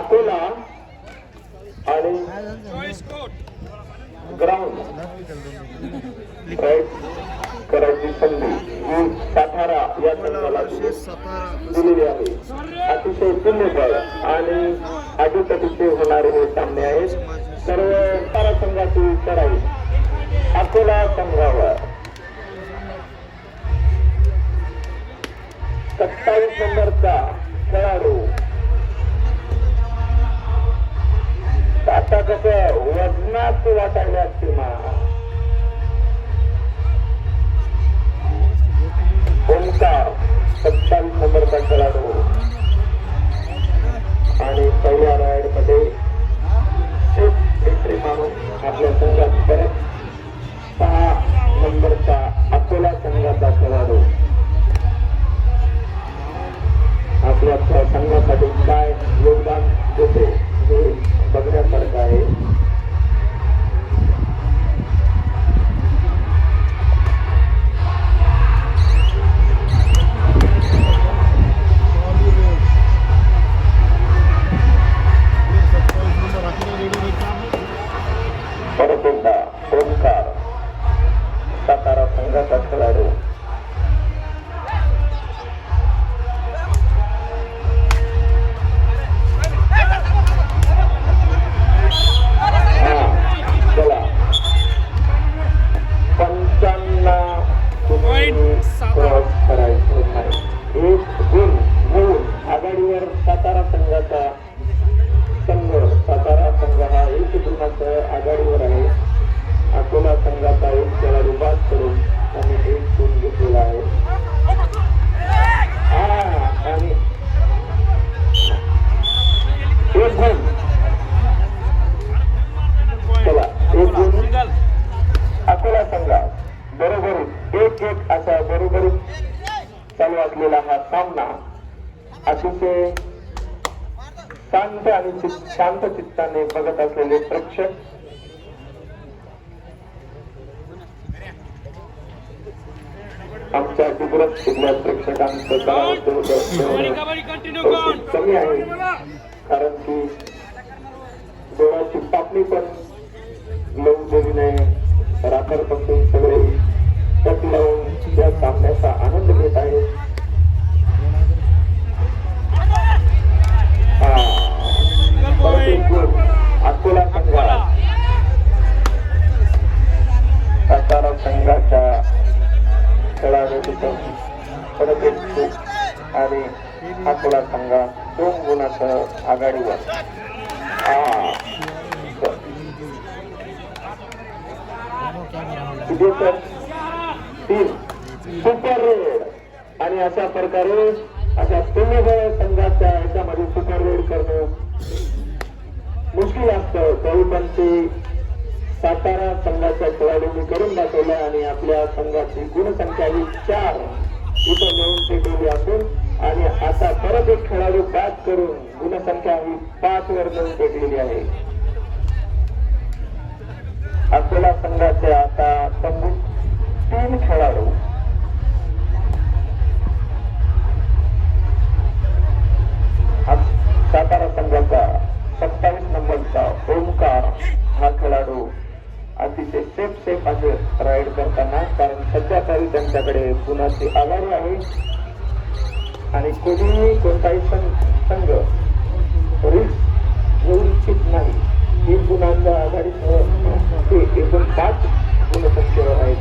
अकोला आणि ground right करायची संधी ही सातारा या संघाला दिलेली आहे. अतिशय तुल्यबळ आणि अटीतटीचे होणारे हे सामने आहेत. सर्व सातारा संघाची चढाई अकोला संघावर 27 नंबरचा खेळाडू. आता कसं वजनात वाटायला असते ओंकार 27 नंबरचा खेळाडू आणि पहिल्या राईड मध्ये एंट्री मारून आपल्या संघात परत 6 नंबरचा अकोला संघाचा खेळाडू आपल्या संघासाठी काय योगदान देते हे बघण्यासारखं आहे. परत एकदा ओंकार सातारा संघाचा खेळाडू. आघाडीवर सातारा संघाचा संघ. सातारा संघ हा 1 गुणांसह आघाडीवर आहे. अकोला संघाचा एक खेळाडू बाद करून त्यांनी 1 गुण घेतलेला आहे. आणि 1 गुण. चला 1 गुण अकोला संघा. बरोबरीत 1-1 असा बरोबरीत चालू असलेला हा सामना अतिशय शांत आणि शांत चित्ताने बघत असलेले प्रेक्षक आमच्या डिग्रस इथल्या प्रेक्षकांचं कमी आहे. कारण की डोळ्याची पापणी पण लावून दिली नाही. रात्रपासून सगळे तट लावून या सामन्याचा आनंद घेत आहेत. अकोला संघाला सातारा संघाच्या खेळाडू परत एक चूक आणि अकोला संघा 2 गुणासह आघाडीवर. सुपर रेड आणि अशा प्रकारे अशा तुल्यबळ संघाच्या याच्यामध्ये सुपर रेड करणं मुश्किल असतं. तरी पण ते सातारा संघाच्या खेळाडूंनी करून दाखवलं आणि आपल्या संघाची गुणसंख्या ही 4 इथं मिळून टेकवली असून आणि आता परत एक खेळाडू बाद करून गुणसंख्या ही 5 वर मिळून टेकलेली आहे. अकोला संघाचे आता तंबू 3 खेळाडू. सातारा संघाचा 27 नंबरचा ओंकार हा खेळाडू अतिशय सेफ असे राईड करताना. कारण सध्या तरी त्यांच्याकडे गुणाची आघाडी आहे आणि कोणताही संघ रिस्क घेऊ इच्छित नाही. 3 गुणांच्या आघाडीसह ते एकूण 5 गुणसंख्येवर आहेत.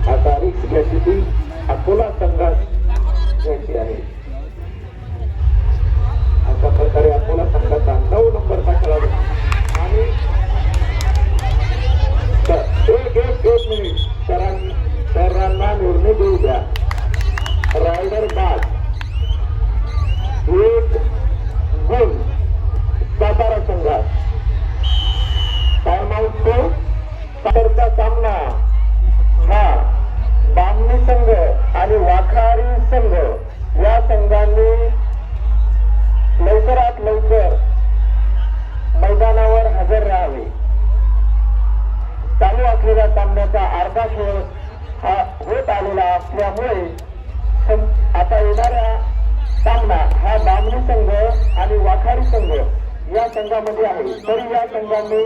आता रिस्क घ्यायची ती अकोला संघात घ्यायची आहे. अशा प्रकारे अकोला संघाचा 9 नंबरचा खेळाडू आणि 1 मिनिट सरांना निर्णय देऊ द्या. रायडर बाद 1 या संघामध्ये आहे, तरी या संघाने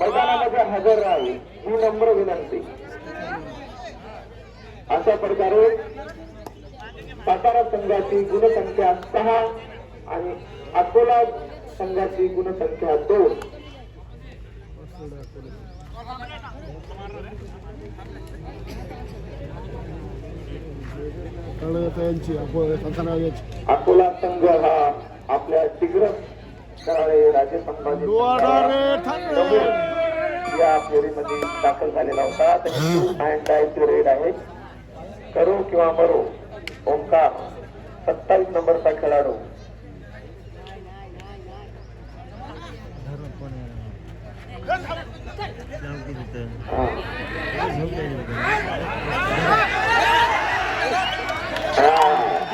मैदानामध्ये हजर राहावे ही नम्र विनंती. अशा प्रकारे सातारा संघाची गुणसंख्या 6 आणि अकोला संघाची गुणसंख्या 2. अकोला संघ हा आपल्या टिग्रस कराळे राजे संभाजी या फेरीमध्ये दाखल झालेला होता. त्याची रेड आहे. करो किंवा मरो ओंकार 27 नंबरचा खेळाडू.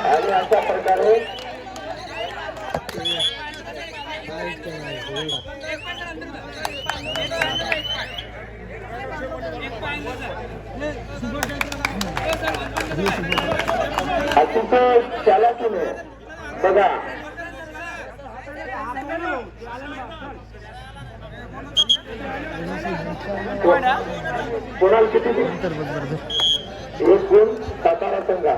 आणि अशा प्रकारे अतिशय चालाकीने बघा कोणाला किती एक गुण सातारा संघा.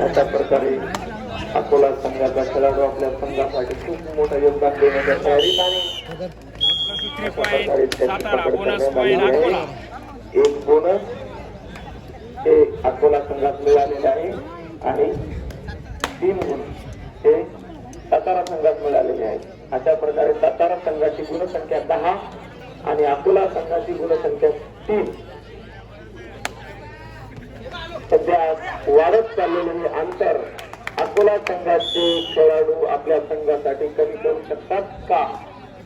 अशा प्रकारे अकोला संघाचा खेळाडू आपल्या संघासाठी खूप मोठं योगदान देण्याच्या तयारीत आणि एक बोनस हे अकोला संघात मिळालेले आहे आणि 3 गुण हे सातारा संघात मिळालेले आहेत. अशा प्रकारे सातारा संघाची गुणसंख्या 10 आणि अकोला संघाची गुणसंख्या 3. सध्या वाढत चाललेले हे अंतर अकोला संघाचे खेळाडू आपल्या संघासाठी कमी करू शकतात का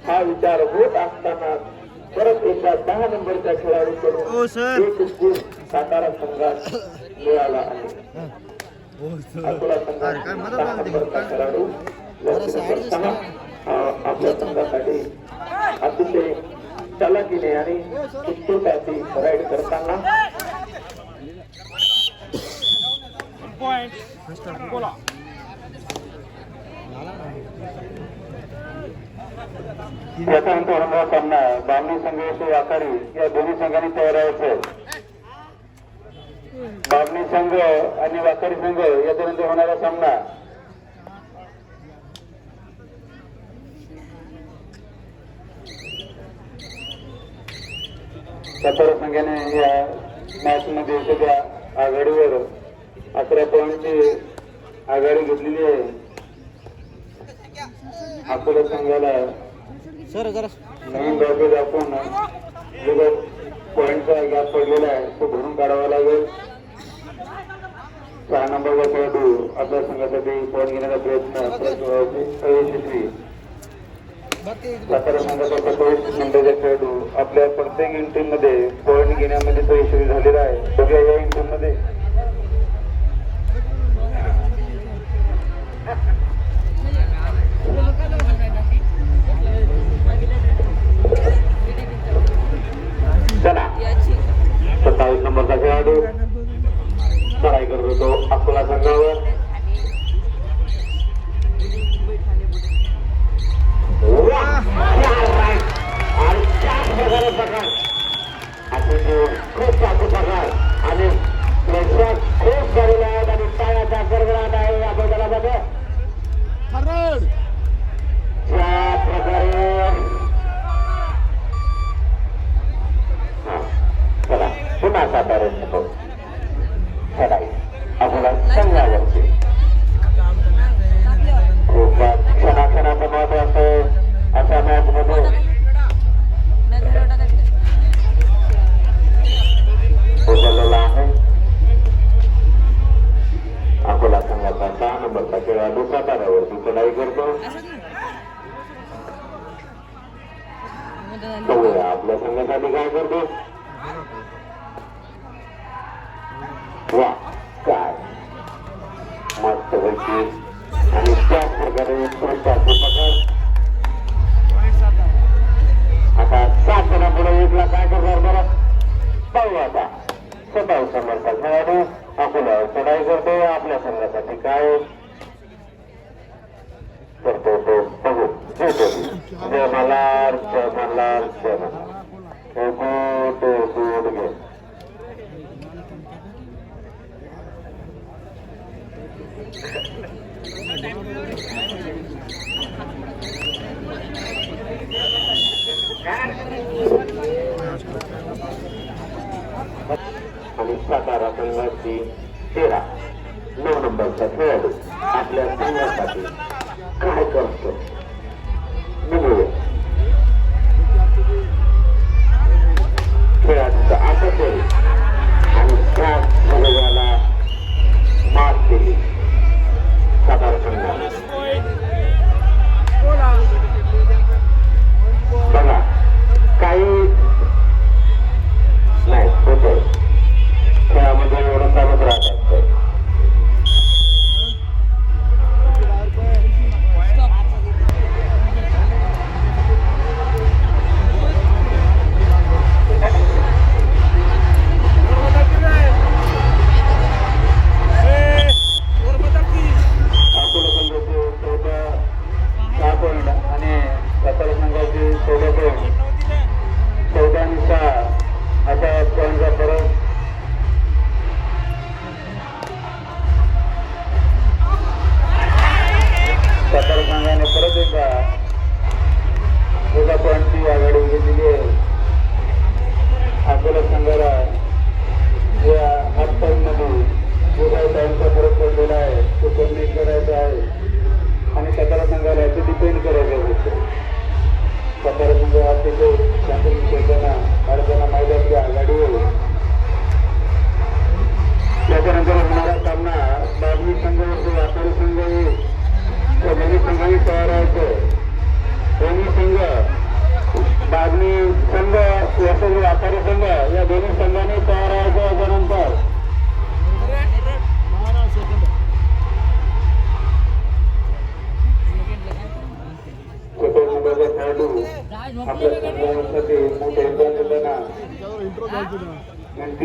हा विचार होत असताना परत एकदा 10 नंबरच्या खेळाडूकडून एक गुण सातारा संघात मिळाला आहे. अकोला संघाचा 10 नंबरचा खेळाडू आपल्या संघासाठी अतिशय चालाकीने आणि उत्सुकतेने राईड करताना याच्यानंतर होणारा सामना बामणी संघ व आखाडी या दोन्ही संघांनी तयार आहे. बामणी संघ आणि वाखाडी संघ याच्यानंतर होणारा सामना सातारा संघाने या मॅच मध्ये सध्या आघाडीवर 11 पॉईंटची आघाडी घेतलेली आहे. अकोला संघाला नवीन रॉकेट आपण जो पॉईंटचा गॅप पडलेला आहे तो भरून काढावा लागेल. 6 नंबरचा खेळाडू आपल्या संघासाठी पॉईंट घेण्याचा प्रयत्न यशस्वी. सातारा संघाचा 27 नंबरचा खेळाडू आपल्या प्रत्येक एंट्री मध्ये पॉईंट घेण्यामध्ये तो यशस्वी झालेला आहे. बघूया या एंट्री मध्ये चला 27 नंबरचा खेळाडू चढाई करत होतो अकोला संघावर. खूप चाकू प्रकार आणि खूप झालेले आहेत आणि पायाचा गडगडाट आहे या मैदानामध्ये. ज्या प्रकारे चला पुन्हा सातारा चढाई अकोला संघावरती खूप क्षणाक्षणाचं महत्व असतं अशा मॅच मध्ये. अकोला संघाचा 6 नंबरचा खेळाडू साताऱ्यावरती चढाई करतो. आपल्या संघासाठी काय करतो. वा काय मस्त पैकी आणि त्याच प्रकारे आता 7 जणांपुढे 1 ला काय करणार बरं पाहू. आता 27 नंबरचा खेळाडू अकोला चढाई करतो. आणि सातारा संघाची 9 नंबरचा खेळाडू आपल्या संघासाठी काय करतो बघूया. खेळाचं आटत आणि त्या संघाला मात दिली सातारा संघाला. बघा काही नाही होत खेळामध्ये एवढं चालत राहत असतं.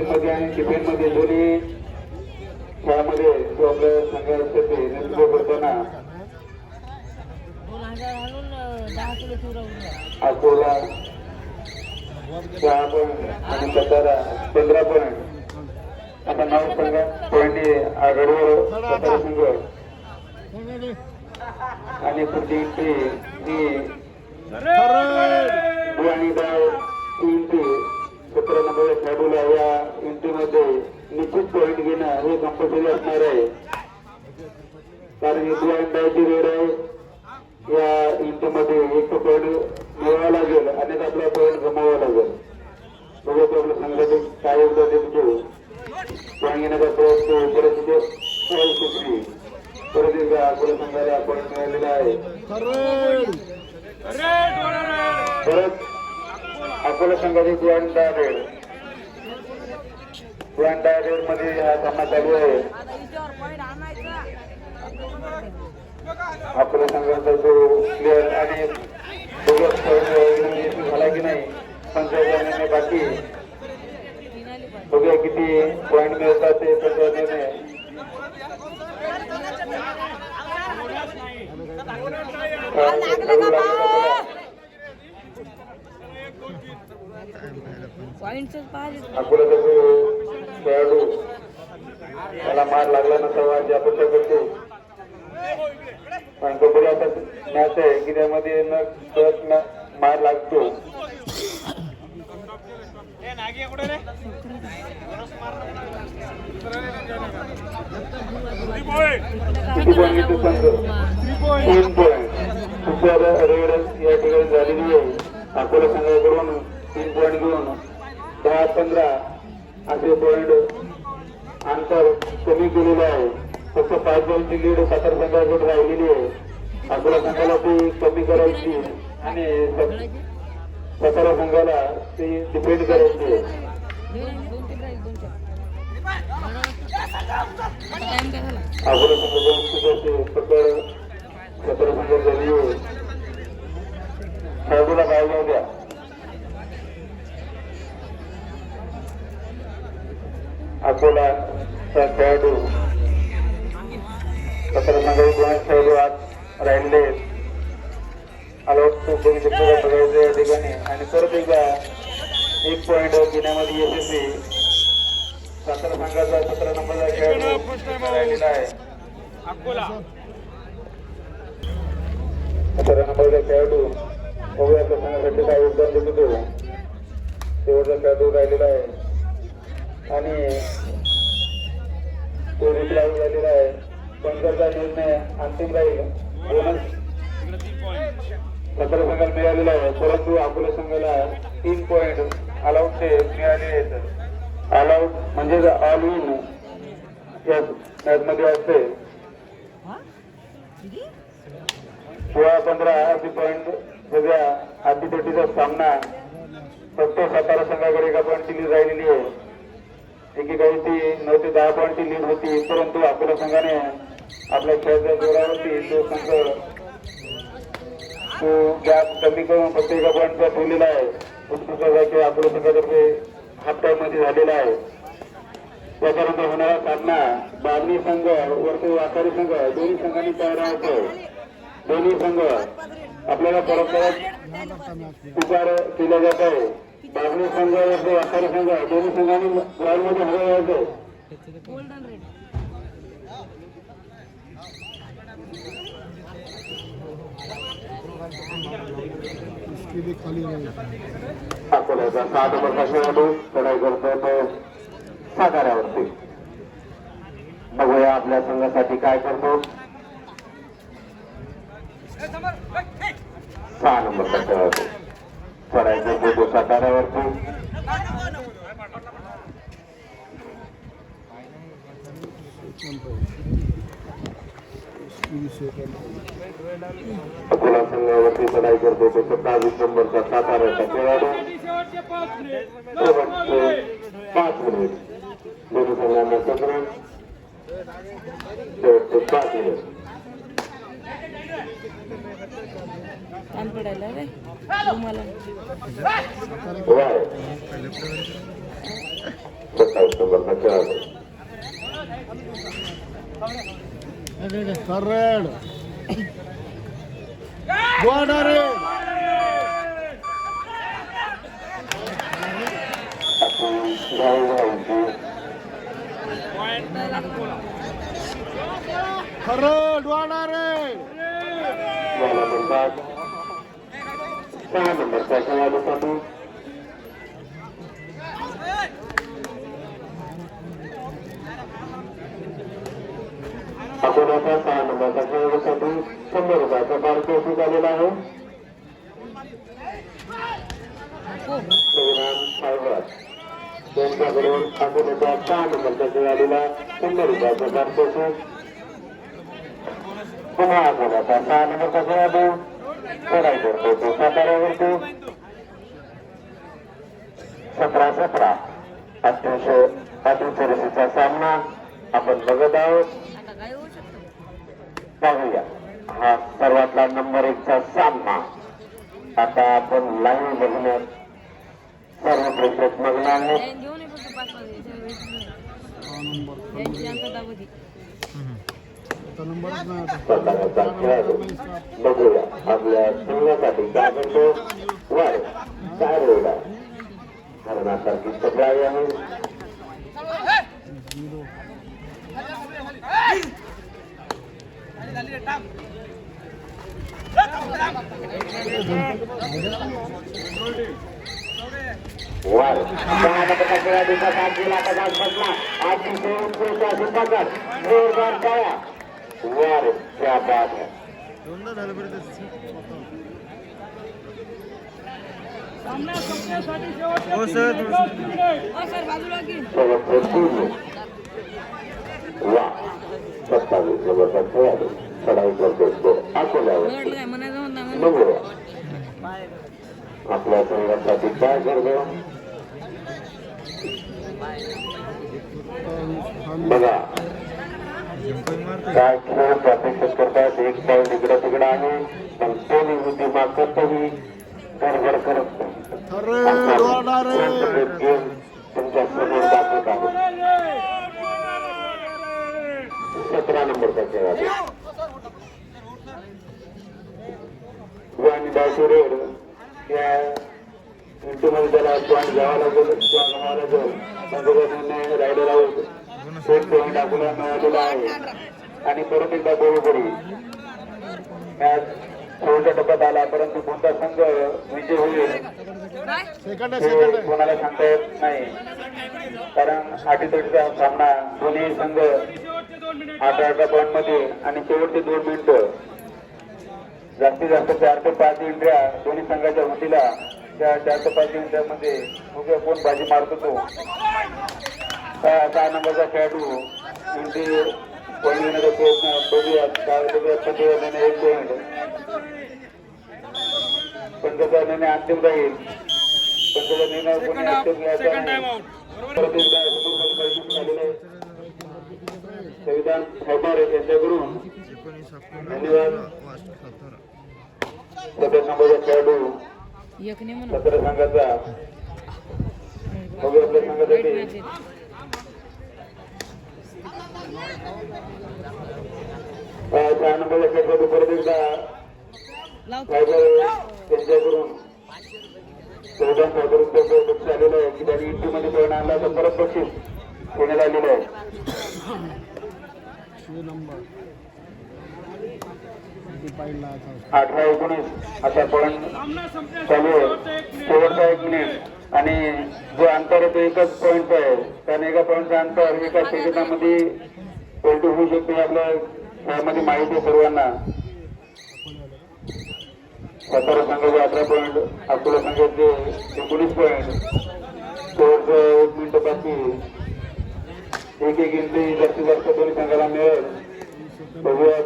मध्ये आणि टिफिन मध्ये दोन्ही खेळामध्ये जो आपल्या संघासाठी नेतृत्व करताना अकोला 6 पॉईंट आणि सातारा 15 पॉईंट आता 9 संघ पॉईंटने आघाडीवर सातारा संघ आणि पुढची ती आणि 17 नंबर खेळाडूला या एंट्रीमध्ये निश्चित पॉईंट घेणं हे कंपल्सरी असणार आहे, कारण ही ब्लाइंड रेड आहे. या एंट्रीमध्ये एक पॉईंट मिळवावा लागेल आणि आपला पॉईंट गमावा लागेल. बघा तो आपल्या संघाचे काय योगदान देतो पॉईंट घेण्याचा प्रयत्न परिस्थिती परत एकदा अकोला संघाला पॉईंट मिळालेला आहे. परत अकोला संघाची ब्लाइंड रेड मध्ये हा सामना चालू आहे. अकोला संघाचा जो प्लेअर आणि झाला की नाही 55 बाकी बघूया किती पॉईंट मिळतात ते पंचायतीने. अकोल्याचा जो खेळाडू त्याला मार लागला नसावा अशी अपेक्षा करतो, पण कबड्डी असा मॅच आहे की त्यामध्ये न कळत मार लागतो. किती पॉईंट घेतो संघ? 3 पॉईंट. सुपर रेड या ठिकाणी झालेली आहे. अकोला संघाकडून 3 पॉईंट घेऊन 10-15 असे पॉईंट अंतर कमी केलेलं आहे. फक्त 5 पॉईंटची लीड सातारा संघाकडे राहिलेली आहे. अकोला संघाला ती कमी करायची आणि सातारा संघाला ती डिफेंड करायची आहे. अकोला संघाचे पकड सातारा संघात झाली आहे. खेळाडूला काय जाऊ द्या. अकोलाचा खेळाडू सातारा संघाचे 2 खेळाडू आज राहिले अलॉट बघू शकतो या ठिकाणी. आणि परत एकदा 1 पॉईंट घेण्यामध्ये यशस्वी सातारा संघाचा 17 नंबरचा खेळाडू राहिलेला आहे. 11 नंबरचा खेळाडू बघूया आपल्या संघासाठी काय योगदान देतो तो शेवटचा खेळाडू राहिलेला आहे आणि तो रिप्लाय झालेला आहे. पंचाचा निर्णय अंतिम राहील. बोनस 17 संघाला मिळालेला आहे परंतु अकोला संघाला 3 पॉईंट अलाउड ते मिळाले आहेत. अलाउड म्हणजे ऑल इन या मॅच मध्ये असते 16-15 अशी पॉईंट सगळ्या अटीतटीचा सामना फक्त सातारा संघाकडे एका पॉईंटची लीड राहिलेली आहे. एकेकाळी ती 9 ते 10 पॉईंटची लीड होती परंतु अकोला संघाने आपल्या खेळाच्या जोरावरती तो संघ तो गॅप कमी करून फक्त एका पॉईंटचा ठेवलेला आहे. उत्कृष्ट अकोला संघातर्फे हाफ टाइम मध्ये झालेला आहे. त्याच्यानंतर होणारा सामना बाबणी संघ वरती वाकारी संघ दोन्ही संघांनी तयार आहे. दोन्ही संघ आपल्याला परत पुकार केल्या जात आहे. बाबणी संघ वरती वाकारी संघ दोन्ही संघांनी ग्राउंड मध्ये हवे यायचे. अकोल्याचा 6 नंबरचा खेळाडू चढाई करतो तो साताऱ्यावरती. बघूया आपल्या संघासाठी काय करतो. 6 नंबरचा खेळाडू चढाई करतो तो साताऱ्यावरती. अकोला संघावरती चढाई करतो तो 27 नंबरचा साताऱ्याचा खेळाडू. 5 मिनिट दोन्ही संघांना संग्राम शेवटचे 5 मिनिट. वाय 27 नंबरचा खेळाडू. Correct. Guardare. Correct. Guardare. Bola berbat. 6 नंबरचा खेळाडू साठी अकोल्याचा 6 नंबरचा खेळाडूसाठी 100 रुपयाचा पारितोषिक आलेला आहे. त्यांच्याकडून अकोल्याच्या 6 नंबरच्या खेळाडूला 100 रुपयाचा पारितोषिक. पुन्हा अकोल्याचा 6 नंबरचा खेळाडू चढाई करतो तो साताऱ्यावरती. 17-17 अतिशय चुरशीचा सामना आपण बघत आहोत. पाहूया हा सर्वातला नंबर 1 चा सामना. आता आपण लाईव्ह बघण्यात सर्व प्रेक्षक मग्न आहेत. स्वतःचा खेळाडू बघूया आपल्या संघासाठी काय करतो. वर काय रोड आहे हरणासारखी सप्लाय आहे. वर 6 नंबरचा खेळाडूचा साथ दिला. आता गाठ बसला. अतिशय उत्कृष्ट अशी पकड जोरदार टाळ्या. वर क्या बात है. वा 27 नंबरचा खेळाडू चढाई करतो अकोल्यावर. बघूया आपल्या संघासाठी काय करतो. बघा काय खेळ प्रत्यक्षात करतात. एक पॉईंट इकडं तिकडं आहे पण कोणी बुद्धिमा करतोही गडबड करत गेम तुमच्या समोर दाखवत आहे. 17 नंबरचा खेळाडू रोड या मध्ये त्याला पॉईंट घ्यावा लागेल किंवा गमावा लागेल. रायडर आहोत 1 पॉईंट आपल्याला मिळालेला आहे. आणि परत एकदा बरोबरी मॅच शेवटच्या टप्प्यात आला, परंतु कोणता संघ विजय होईल सेकंड हे आहे कोणाला सांगता येत नाही, कारण अटीतटीचा सामना दोन्ही संघ 8-8 पॉईंट मध्ये आणि शेवटचे 2 मिनिटं जास्तीत जास्त 4 ते 5 एंट्र्या दोन्ही संघाच्या वतीला. त्या 4 ते 5 एंट्र्यामध्ये बघूया कोण बाजी मारतो तो. 6 नंबरचा खेळाडू एंट्री पॉईंट घेण्याचा प्रयत्न बघूया. एक पॉईंट पण त्याचा निर्णय अंतिम राहील, पण त्याचा निर्णय कोणी अंतिम घ्यायचा नाही. परत एकदा झालेले संविधान फौजदार यांच्याकडून धन्यवाद. 17 नंबरचा खेळाडू 17 संघाचा बघूया आपल्या संघासाठी 6 नंबरचा खेळाडू परत एकदा त्यांच्याकडून संविधान फौजदार आलेलं आहे की त्यांनी इंटरव्ह्यू मध्ये पॉईंट आणला तर परत बक्षीस देण्यात आलेलं आहे. 18-19 असा पॉईंट चालू आहे. शेवटचा 1 मिनिट आणि जो अंतर आहे तो एकच पॉईंट आहे, कारण एका पॉईंटचं अंतर एका सेकंदामध्ये पलटी होऊ शकते. आपल्या खेळामध्ये माहिती आहे सर्वांना. सातारा संघाचे 18 पॉईंट, अकोला संघाचे 19 पॉईंट. शेवटचं 1 मिनिट बाकी. एक एंट्री जास्तीत जास्त दोन्ही संघाला मिळेल. बघूया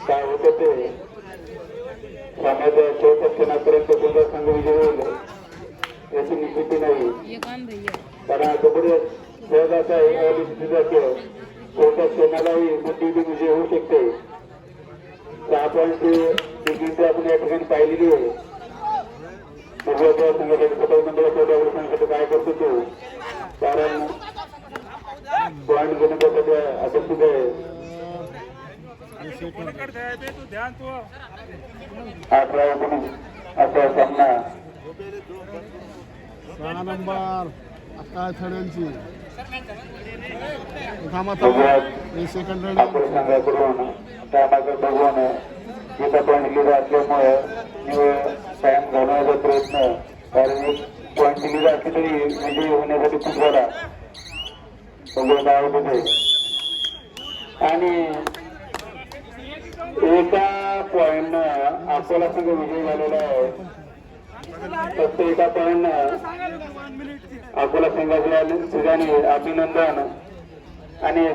काय होतं ते. सामन्याच्या शेवटच्या क्षणापर्यंत कोणता संघ विजय होईल याची निश्चिती नाही, कारण कबड्डी खेळ असा आहे शेवटच्या क्षणालाही कोणती टीम विजय होऊ शकते. 6 पॉईंटची एक एंट्री आपण या ठिकाणी पाहिलेली आहे. बघूया त्या संघासाठी 17 नंबरला संघासाठी काय करतो तो, कारण पॉईंट घेण्यासाठी अपेक्षित आहे. 18-19 असा सामना. 6 नंबर आकाश खड्यांची सेकंड आपण संघाकडून त्यामागे बघून एका पॉईंट लिडर असल्यामुळे टाइम घालवण्याचा प्रयत्न, कारण एक पॉईंट लिडर असली तरी विजयी होण्यासाठी खूप झाला. बघून काय होत होते. आणि एका पॉईंटनं अकोला संघ विजयी झालेला आहे. फक्त एका पॉईंटनं अकोला संघाच्या ठिकाणी अभिनंदन आणि